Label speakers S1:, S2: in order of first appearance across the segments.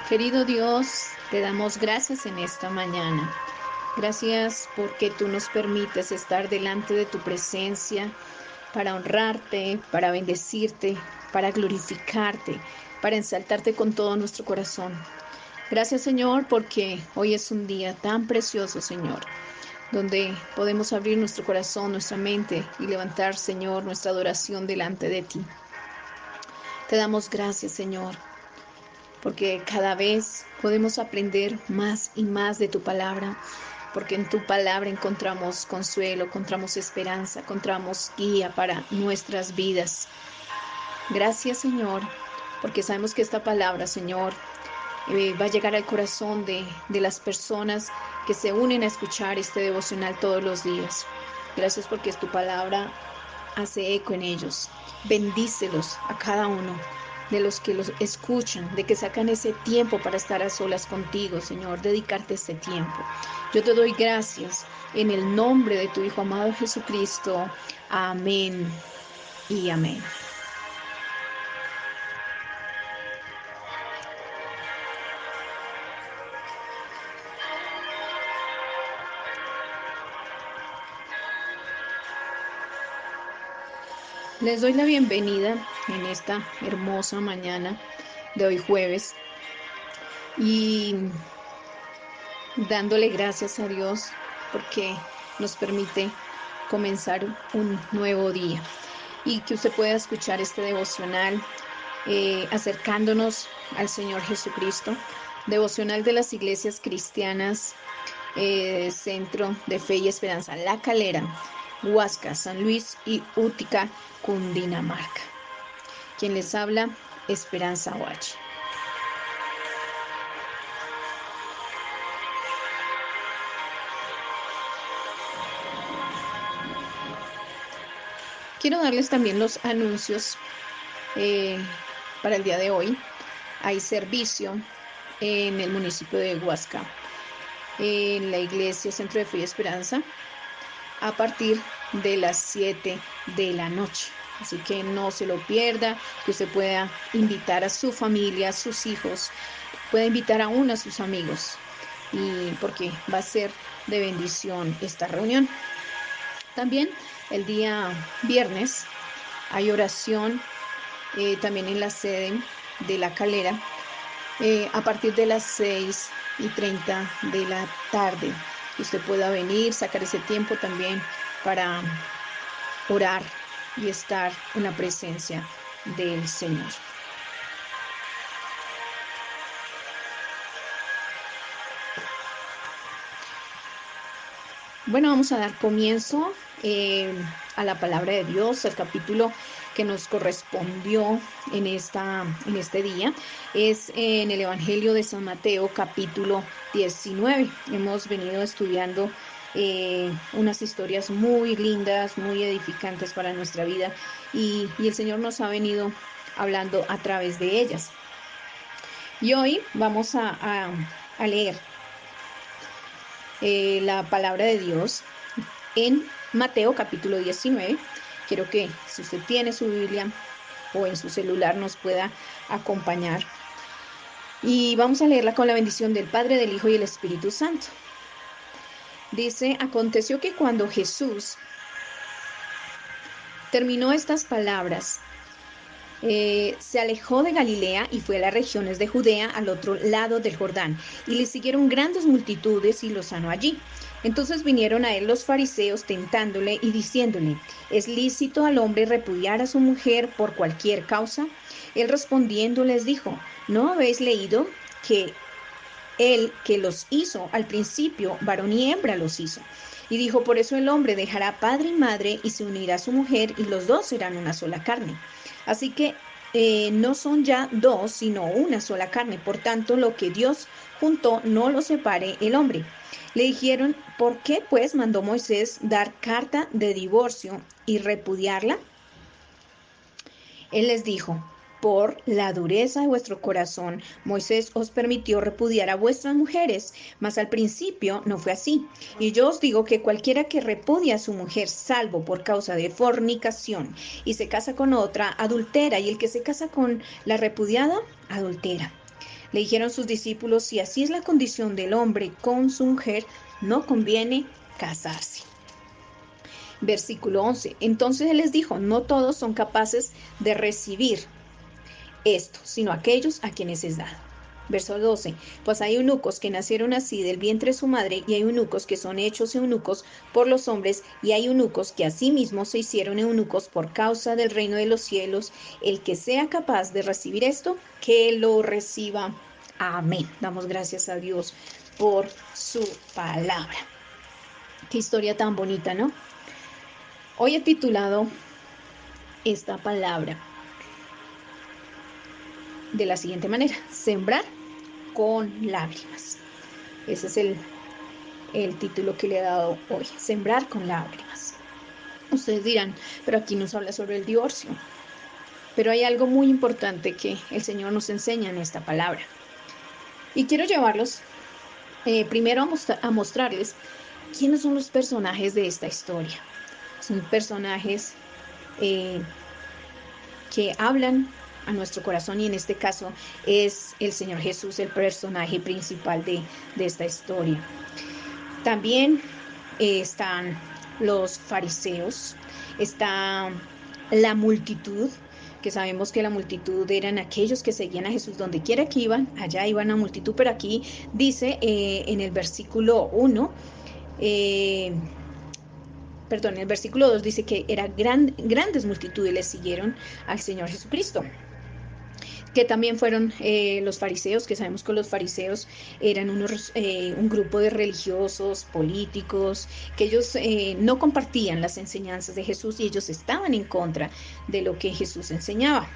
S1: Querido Dios, te damos gracias en esta mañana. Gracias porque tú nos permites estar delante de tu presencia para honrarte, para bendecirte, para glorificarte, para ensaltarte con todo nuestro corazón. Gracias, Señor, porque hoy es un día tan precioso, Señor, donde podemos abrir nuestro corazón, nuestra mente y levantar, Señor, nuestra adoración delante de ti. Te damos gracias, Señor, porque cada vez podemos aprender más y más de tu palabra, porque en tu palabra encontramos consuelo, encontramos esperanza, encontramos guía para nuestras vidas. Gracias, Señor, porque sabemos que esta palabra, Señor, va a llegar al corazón de las personas que se unen a escuchar este devocional todos los días. Gracias porque tu palabra hace eco en ellos. Bendícelos a cada uno de los que los escuchan, de que sacan ese tiempo para estar a solas contigo, Señor, dedicarte ese tiempo. Yo te doy gracias en el nombre de tu Hijo amado Jesucristo. Amén y amén. Les doy la bienvenida en esta hermosa mañana de hoy jueves y dándole gracias a Dios porque nos permite comenzar un nuevo día y que usted pueda escuchar este devocional acercándonos al Señor Jesucristo, devocional de las iglesias cristianas, Centro de Fe y Esperanza, La Calera, Huasca, San Luis y Útica, Cundinamarca. Quien les habla, Esperanza Huachi. Quiero darles también los anuncios para el día de hoy. Hay servicio en el municipio de Huasca, en la iglesia Centro de Fe y Esperanza, a partir de las 7 de la noche. Así que no se lo pierda, que usted pueda invitar a su familia, a sus hijos, pueda invitar aún a sus amigos, y porque va a ser de bendición esta reunión. También el día viernes hay oración también en la sede de La Calera a partir de las 6:30 de la tarde. Que usted pueda venir, sacar ese tiempo también para orar y estar en la presencia del Señor. Bueno, vamos a dar comienzo a la palabra de Dios, al capítulo que nos correspondió en este día. Es en el Evangelio de San Mateo, capítulo 19. Hemos venido estudiando unas historias muy lindas, muy edificantes para nuestra vida, y el Señor nos ha venido hablando a través de ellas. Y hoy vamos a leer la palabra de Dios en Mateo capítulo 19. Quiero que si usted tiene su Biblia o en su celular nos pueda acompañar. Y vamos a leerla con la bendición del Padre, del Hijo y del Espíritu Santo. Dice: aconteció que cuando Jesús terminó estas palabras, se alejó de Galilea y fue a las regiones de Judea, al otro lado del Jordán, y le siguieron grandes multitudes y lo sanó allí. Entonces vinieron a él los fariseos tentándole y diciéndole: ¿es lícito al hombre repudiar a su mujer por cualquier causa? Él respondiendo les dijo: ¿no habéis leído que él que los hizo al principio, varón y hembra los hizo? Y dijo: por eso el hombre dejará padre y madre y se unirá a su mujer, y los dos serán una sola carne. Así que no son ya dos, sino una sola carne. Por tanto, lo que Dios juntó, no lo separe el hombre. Le dijeron: ¿por qué pues mandó Moisés dar carta de divorcio y repudiarla? Él les dijo: por la dureza de vuestro corazón, Moisés os permitió repudiar a vuestras mujeres, mas al principio no fue así. Y yo os digo que cualquiera que repudia a su mujer, salvo por causa de fornicación, y se casa con otra, adultera, y el que se casa con la repudiada, adultera. Le dijeron sus discípulos: si así es la condición del hombre con su mujer, no conviene casarse. Versículo 11. Entonces él les dijo: no todos son capaces de recibir esto, sino aquellos a quienes es dado. Verso 12. Pues hay eunucos que nacieron así del vientre de su madre, y hay eunucos que son hechos eunucos por los hombres, y hay eunucos que asimismo se hicieron eunucos por causa del reino de los cielos. El que sea capaz de recibir esto, que lo reciba. Amén. Damos gracias a Dios por su palabra. Qué historia tan bonita, ¿no? Hoy he titulado esta palabra de la siguiente manera: sembrar con lágrimas. Ese es el título que le he dado hoy: sembrar con lágrimas. Ustedes dirán: pero aquí nos habla sobre el divorcio. Pero hay algo muy importante que el Señor nos enseña en esta palabra. Y quiero llevarlos primero a mostrarles quiénes son los personajes de esta historia. Son personajes que hablan a nuestro corazón, y en este caso es el Señor Jesús el personaje principal de esta historia. También están los fariseos, está la multitud, que sabemos que la multitud eran aquellos que seguían a Jesús donde quiera que iban, allá iban a multitud, pero aquí dice en el versículo 1, en el versículo 2 dice que eran grandes multitudes les siguieron al Señor Jesucristo, que también fueron los fariseos, que sabemos que los fariseos eran un grupo de religiosos, políticos, que ellos no compartían las enseñanzas de Jesús, y ellos estaban en contra de lo que Jesús enseñaba.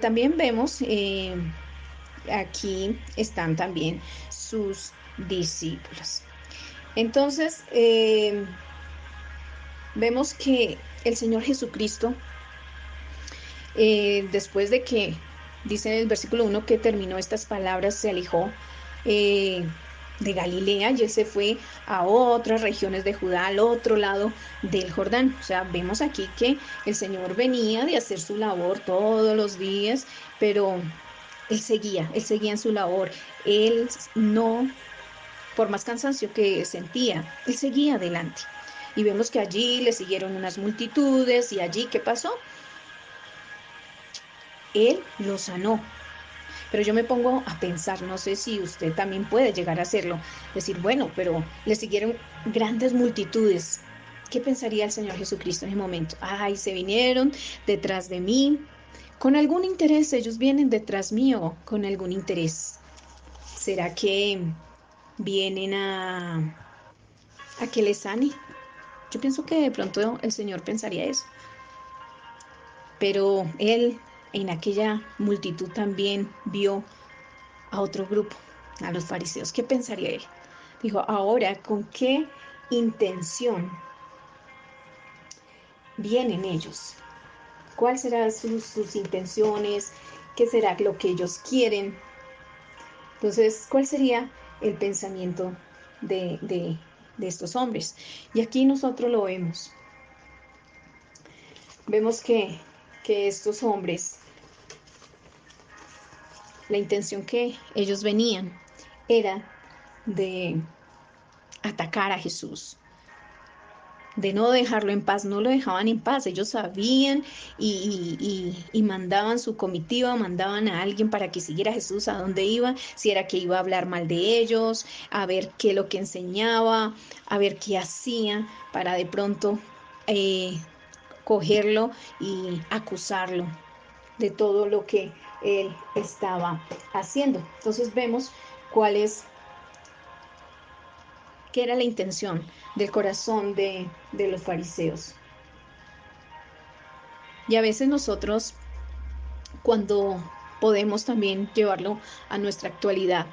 S1: También vemos, aquí están también sus discípulos. Entonces, vemos que el Señor Jesucristo, después de que, dice en el versículo 1, que terminó estas palabras, se alejó de Galilea, y él se fue a otras regiones de Judá, al otro lado del Jordán. O sea, vemos aquí que el Señor venía de hacer su labor todos los días, pero él seguía en su labor. Él no, por más cansancio que sentía, él seguía adelante. Y vemos que allí le siguieron unas multitudes, y allí, ¿qué pasó? Él lo sanó. Pero yo me pongo a pensar, no sé si usted también puede llegar a hacerlo, decir: bueno, pero le siguieron grandes multitudes. ¿Qué pensaría el Señor Jesucristo en ese momento? Ay, se vinieron detrás de mí, con algún interés, ellos vienen detrás mío, con algún interés. ¿Será que vienen a que les sane? Yo pienso que de pronto el Señor pensaría eso. Pero él en aquella multitud también vio a otro grupo, a los fariseos. ¿Qué pensaría él? Dijo: ahora, ¿con qué intención vienen ellos? ¿Cuáles serán sus intenciones? ¿Qué será lo que ellos quieren? Entonces, ¿cuál sería el pensamiento de estos hombres? Y aquí nosotros lo vemos. Vemos que estos hombres, la intención que ellos venían era de atacar a Jesús, de no dejarlo en paz. No lo dejaban en paz. Ellos sabían y mandaban su comitiva, mandaban a alguien para que siguiera a Jesús a donde iba, si era que iba a hablar mal de ellos, a ver qué es lo que enseñaba, a ver qué hacía, para de pronto cogerlo y acusarlo de todo lo que él estaba haciendo. Entonces vemos qué era la intención del corazón de los fariseos. Y a veces nosotros, cuando podemos también llevarlo a nuestra actualidad,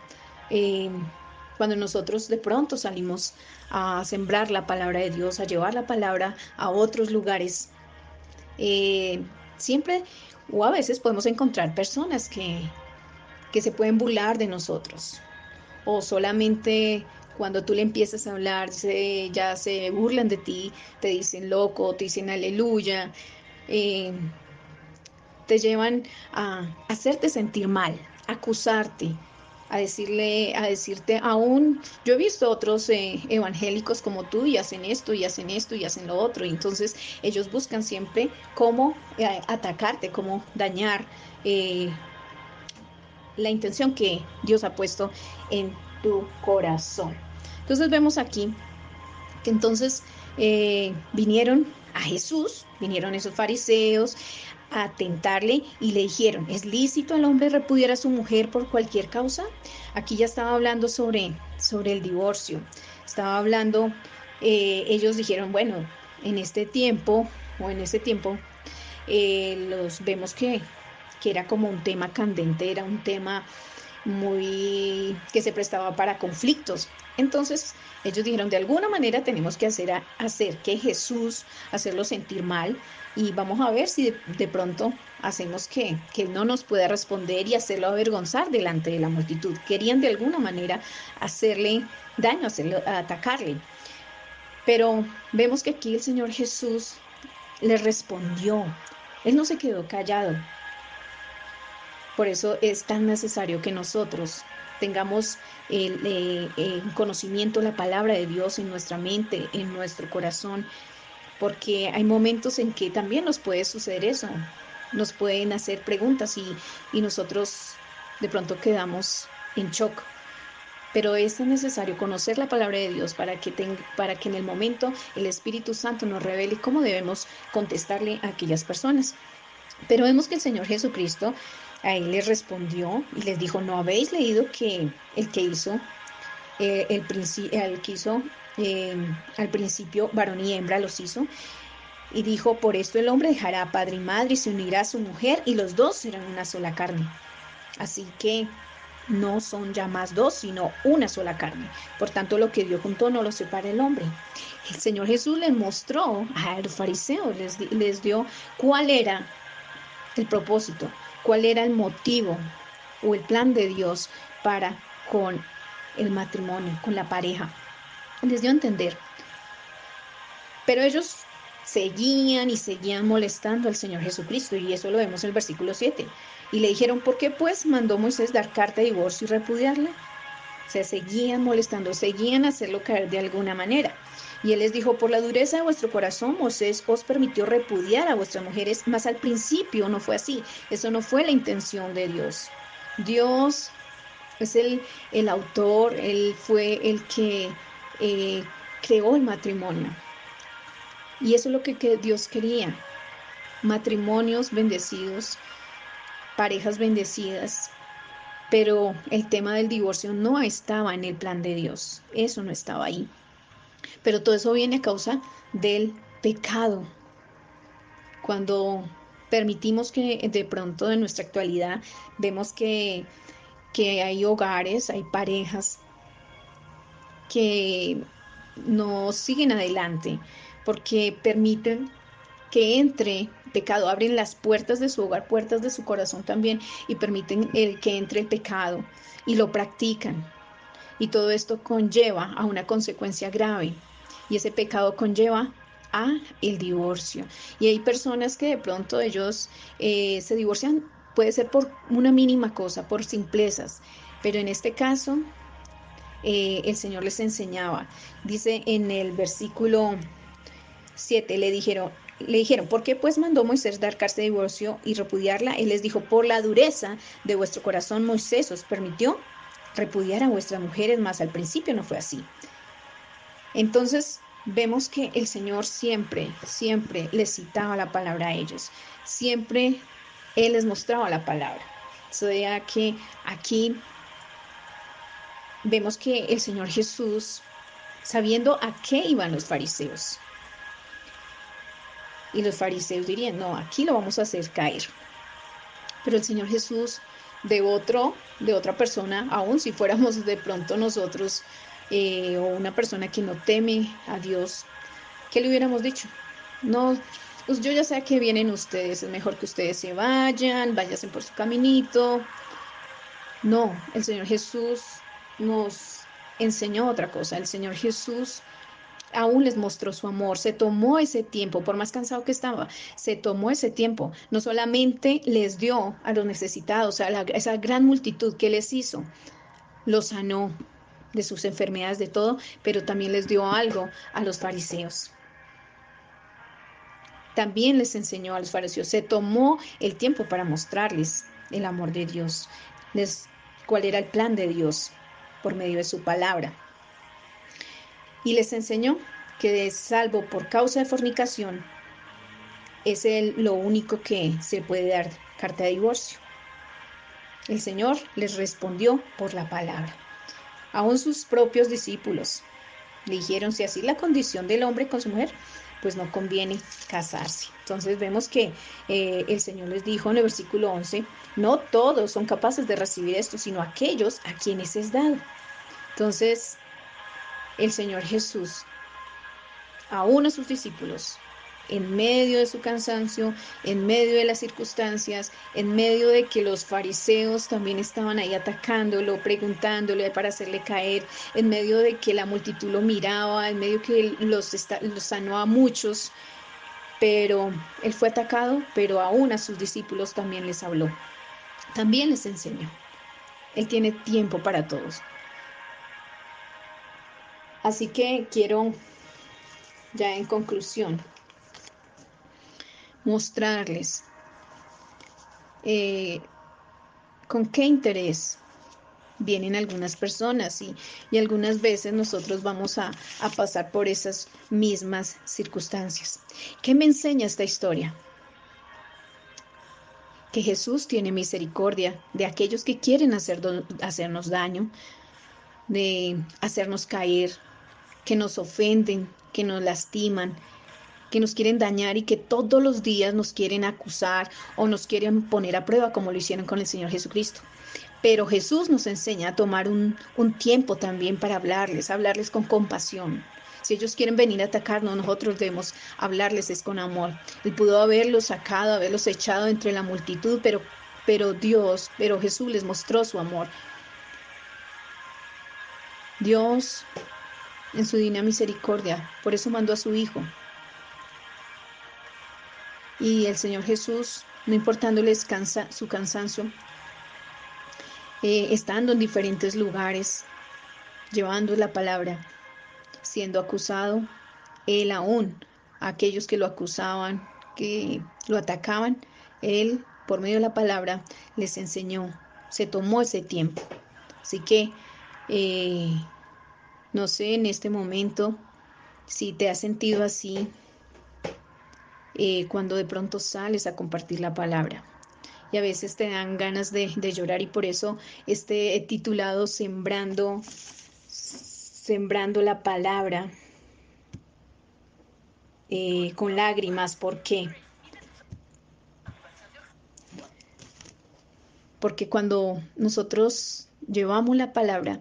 S1: cuando nosotros de pronto salimos a sembrar la palabra de Dios, a llevar la palabra a otros lugares, siempre o a veces podemos encontrar personas que se pueden burlar de nosotros, o solamente cuando tú le empiezas a hablar ya se burlan de ti, te dicen loco, te dicen aleluya, te llevan a hacerte sentir mal, acusarte, a decirte aún, yo he visto otros evangélicos como tú y hacen esto y hacen esto y hacen lo otro, y entonces ellos buscan siempre cómo atacarte, cómo dañar la intención que Dios ha puesto en tu corazón. Entonces vemos aquí que entonces vinieron a Jesús, vinieron esos fariseos a tentarle y le dijeron, ¿es lícito al hombre repudiar a su mujer por cualquier causa? Aquí ya estaba hablando sobre el divorcio, estaba hablando, ellos dijeron, bueno, en este tiempo o en ese tiempo los vemos que era como un tema candente, era un tema muy que se prestaba para conflictos. Entonces ellos dijeron, de alguna manera tenemos que hacer que Jesús, hacerlo sentir mal, y vamos a ver si de pronto hacemos que Él no nos pueda responder y hacerlo avergonzar delante de la multitud. Querían de alguna manera hacerle daño, atacarle. Pero vemos que aquí el Señor Jesús le respondió. Él no se quedó callado. Por eso es tan necesario que nosotros tengamos el conocimiento, la palabra de Dios en nuestra mente, en nuestro corazón, porque hay momentos en que también nos puede suceder eso. Nos pueden hacer preguntas y nosotros de pronto quedamos en shock. Pero es necesario conocer la palabra de Dios para que en el momento el Espíritu Santo nos revele cómo debemos contestarle a aquellas personas. Pero vemos que el Señor Jesucristo a él les respondió y les dijo, ¿no habéis leído que el que hizo, al principio varón y hembra los hizo? Y dijo, por esto el hombre dejará a padre y madre y se unirá a su mujer y los dos serán una sola carne. Así que no son ya más dos, sino una sola carne. Por tanto, lo que Dios juntó no lo separa el hombre. El Señor Jesús les mostró a los fariseos, les dio cuál era el propósito, cuál era el motivo o el plan de Dios para con el matrimonio, con la pareja. Les dio a entender. Pero ellos seguían y seguían molestando al Señor Jesucristo, y eso lo vemos en el versículo 7. Y le dijeron, ¿por qué pues mandó Moisés dar carta de divorcio y repudiarla? O sea, seguían molestando, seguían hacerlo caer de alguna manera. Y él les dijo, por la dureza de vuestro corazón, Moisés os permitió repudiar a vuestras mujeres, mas al principio no fue así. Eso no fue la intención de Dios. Dios es el autor, Él fue el que creó el matrimonio. Y eso es lo que Dios quería. Matrimonios bendecidos, parejas bendecidas. Pero el tema del divorcio no estaba en el plan de Dios. Eso no estaba ahí. Pero todo eso viene a causa del pecado. Cuando permitimos que de pronto en nuestra actualidad vemos que hay hogares, hay parejas que no siguen adelante porque permiten que entre pecado, abren las puertas de su hogar, puertas de su corazón también, y permiten que entre el pecado y lo practican. Y todo esto conlleva a una consecuencia grave, y ese pecado conlleva a el divorcio. Y hay personas que de pronto ellos se divorcian, puede ser por una mínima cosa, por simplezas, pero en este caso el Señor les enseñaba. Dice en el versículo 7, le dijeron, ¿por qué pues mandó Moisés dar carta de divorcio y repudiarla? Él les dijo, por la dureza de vuestro corazón Moisés os permitió repudiar a vuestras mujeres, mas al principio no fue así. Entonces vemos que el Señor siempre les citaba la palabra a ellos, siempre Él les mostraba la palabra. O sea que aquí vemos que el Señor Jesús, sabiendo a qué iban los fariseos, y los fariseos dirían, no, aquí lo vamos a hacer caer. Pero el Señor Jesús, de otra persona, aun si fuéramos de pronto nosotros, o una persona que no teme a Dios, ¿qué le hubiéramos dicho? No, pues yo ya sé a qué vienen ustedes, es mejor que ustedes se vayan, váyanse por su caminito. No, el Señor Jesús nos enseñó otra cosa. El Señor Jesús Aún les mostró su amor, se tomó ese tiempo, por más cansado que estaba, se tomó ese tiempo. No solamente les dio a los necesitados, a esa gran multitud que les hizo, los sanó de sus enfermedades, de todo, pero también les dio algo a los fariseos. También les enseñó a los fariseos, se tomó el tiempo para mostrarles el amor de Dios, cuál era el plan de Dios por medio de su palabra. Y les enseñó que salvo por causa de fornicación, es lo único que se puede dar carta de divorcio. El Señor les respondió por la palabra. Aún sus propios discípulos le dijeron, si así es la condición del hombre con su mujer, pues no conviene casarse. Entonces vemos que el Señor les dijo en el versículo 11, no todos son capaces de recibir esto, sino aquellos a quienes es dado. Entonces el Señor Jesús, aún a sus discípulos, en medio de su cansancio, en medio de las circunstancias, en medio de que los fariseos también estaban ahí atacándolo, preguntándole para hacerle caer, en medio de que la multitud lo miraba, en medio de que los sanó a muchos, pero él fue atacado, pero aún a sus discípulos también les habló, también les enseñó. Él tiene tiempo para todos. Así que quiero, ya en conclusión, mostrarles con qué interés vienen algunas personas y algunas veces nosotros vamos a pasar por esas mismas circunstancias. ¿Qué me enseña esta historia? Que Jesús tiene misericordia de aquellos que quieren hacernos daño, de hacernos caer, que nos ofenden, que nos lastiman, que nos quieren dañar y que todos los días nos quieren acusar o nos quieren poner a prueba como lo hicieron con el Señor Jesucristo. Pero Jesús nos enseña a tomar un tiempo también para hablarles con compasión. Si ellos quieren venir a atacarnos, nosotros debemos hablarles es con amor. Él pudo haberlos sacado, haberlos echado entre la multitud, pero Jesús les mostró su amor. Dios, en su divina misericordia, por eso mandó a su Hijo. Y el Señor Jesús, no importándoles su cansancio, estando en diferentes lugares, llevando la palabra, siendo acusado, él aún, a aquellos que lo acusaban, que lo atacaban, él, por medio de la palabra, les enseñó, se tomó ese tiempo. Así que, no sé, en este momento, si te has sentido así, cuando de pronto sales a compartir la palabra. Y a veces te dan ganas de llorar y por eso he titulado Sembrando la palabra con lágrimas. ¿Por qué? Porque cuando nosotros llevamos la palabra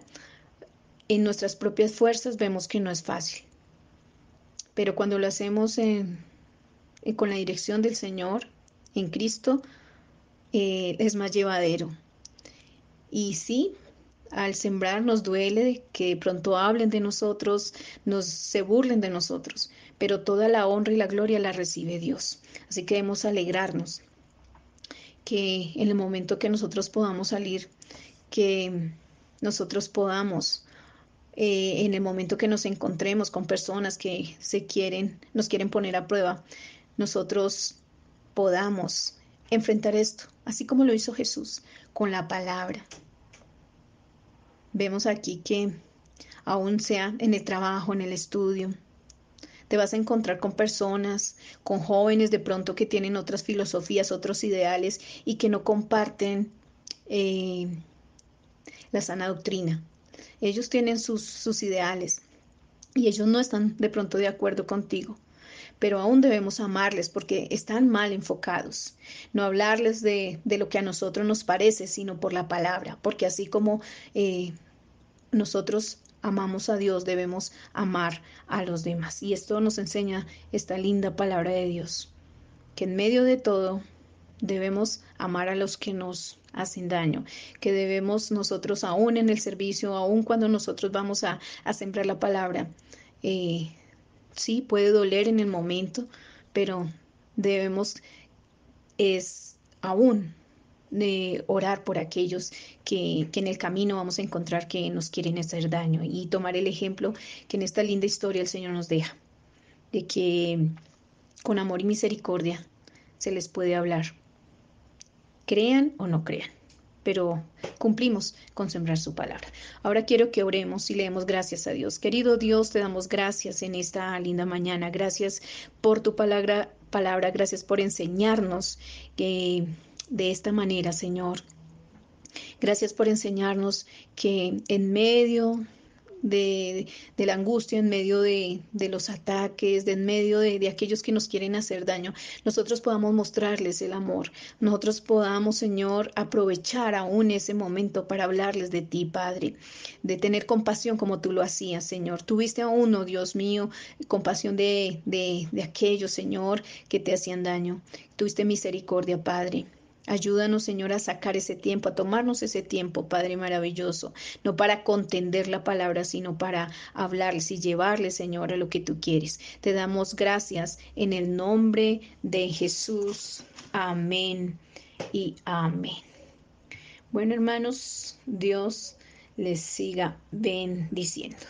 S1: en nuestras propias fuerzas vemos que no es fácil. Pero cuando lo hacemos con la dirección del Señor, en Cristo, es más llevadero. Y sí, al sembrar nos duele que de pronto hablen de nosotros, se burlen de nosotros, pero toda la honra y la gloria la recibe Dios. Así que debemos alegrarnos que en el momento que nosotros podamos salir, que nosotros podamos, en el momento que nos encontremos con personas que nos quieren poner a prueba, nosotros podamos enfrentar esto, así como lo hizo Jesús, con la palabra. Vemos aquí que aún sea en el trabajo, en el estudio, te vas a encontrar con personas, con jóvenes de pronto que tienen otras filosofías, otros ideales y que no comparten la sana doctrina. Ellos tienen sus ideales y ellos no están de pronto de acuerdo contigo, pero aún debemos amarles porque están mal enfocados. No hablarles de lo que a nosotros nos parece, sino por la palabra, porque así como nosotros amamos a Dios, debemos amar a los demás. Y esto nos enseña esta linda palabra de Dios, que en medio de todo debemos amar a los que nos hacen daño, que debemos nosotros aún en el servicio, aún cuando nosotros vamos a sembrar la palabra, Sí, puede doler en el momento, pero debemos es aún orar por aquellos que en el camino vamos a encontrar que nos quieren hacer daño y tomar el ejemplo que en esta linda historia el Señor nos deja, de que con amor y misericordia se les puede hablar, crean o no crean, pero cumplimos con sembrar su palabra. Ahora quiero que oremos y le demos gracias a Dios. Querido Dios, te damos gracias en esta linda mañana. Gracias por tu palabra, gracias por enseñarnos de esta manera, Señor. Gracias por enseñarnos que en medio de la angustia, en medio de los ataques, en medio de aquellos que nos quieren hacer daño, nosotros podamos mostrarles el amor. Nosotros podamos, Señor, aprovechar aún ese momento para hablarles de ti, Padre, de tener compasión como tú lo hacías, Señor. Tuviste a uno, Dios mío, compasión de aquellos, Señor, que te hacían daño. Tuviste misericordia, Padre. Ayúdanos, Señor, a sacar ese tiempo, a tomarnos ese tiempo, Padre maravilloso, no para contender la palabra, sino para hablarles y llevarles, Señor, a lo que tú quieres. Te damos gracias en el nombre de Jesús. Amén y amén. Bueno, hermanos, Dios les siga bendiciendo.